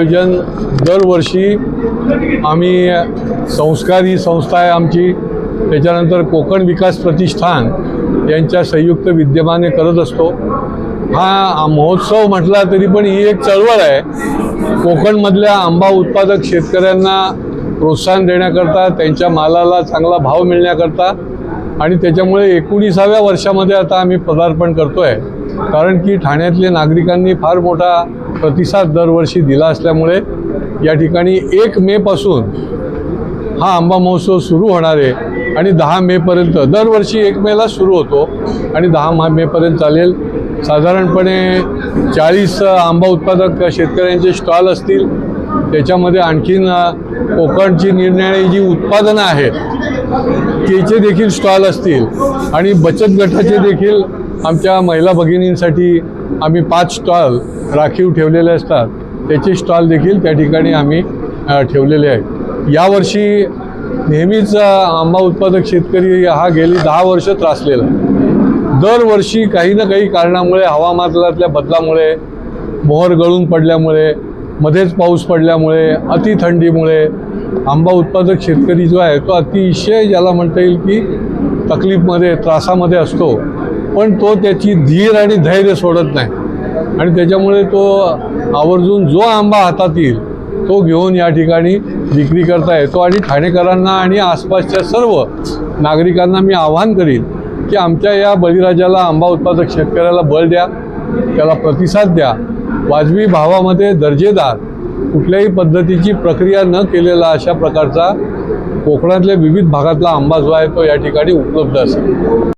आयोजन दरवर्षी आम्ही संस्कार ही संस्था आहे आमची, त्याच्यानंतर कोकण विकास प्रतिष्ठान यांच्या संयुक्त विद्यमाने करत असतो। हा महोत्सव म्हटला तरी पण ही एक चळवळ आहे। कोकणमधल्या आंबा उत्पादक शेतकऱ्यांना प्रोत्साहन देण्याकरता, त्यांच्या मालाला चांगला भाव मिळण्याकरता आणि त्याच्यामुळे 19व्या वर्षामध्ये आता आम्ही पदार्पण करतोय। कारण की ठाण्यातल्या नागरिकांनी फार मोठा प्रतिसाद दरवर्षी दिला असल्यामुळे या ठिकाणी 1 मे पासून हा आंबा महोत्सव सुरू होणार आहे आणि 10 मे पर्यंत, दरवर्षी 1 मेला सुरू होतो आणि 10 मे पर्यंत चालेल। साधारणपणे 40 आंबा उत्पादक शेतकऱ्यांचे स्टॉल असतील, त्याच्यामध्ये आणखीन कोकणची निरनिराळी जी उत्पादनं आहेत त्याचे देखील स्टॉल असतील आणि बचत गटाचे देखील आमच्या महिला भगिनींसाठी आम्ही 5 स्टॉल राखीव ठेवलेले असतात, त्याचे स्टॉल देखील त्या ठिकाणी आम्ही ठेवलेले आहेत। यावर्षी नेहमीच आंबा उत्पादक शेतकरी हा गेली 10 वर्ष त्रासलेला आहे। दरवर्षी काही ना काही कारणामुळे, हवामानातल्या बदलामुळे, मोहर गळून पडल्यामुळे, मध्येच पाऊस पडल्यामुळे, अति थंडीमुळे आंबा उत्पादक शेतकरी जो आहे तो अतिशय ज्याला म्हणता येईल की तकलीफमध्ये, त्रासामध्ये असतो, पण तो त्याची धीर आणि धैर्य सोडत नाही आणि त्याच्यामुळे तो आवर्जून जो आंबा हातात येईल तो घेऊन या ठिकाणी विक्री करता येतो। आणि ठाणेकरांना आणि आसपासच्या सर्व नागरिकांना मी आवाहन करीन की आमच्या या बळीराजाला, आंबा उत्पादक शेतकऱ्याला बळ द्या, त्याला प्रतिसाद द्या। वाजवी भावामध्ये दर्जेदार, कुठल्याही पद्धतीची प्रक्रिया न केलेला अशा प्रकारचा कोकणातल्या विविध भागातला आंबा जो आहे तो या ठिकाणी उपलब्ध असेल।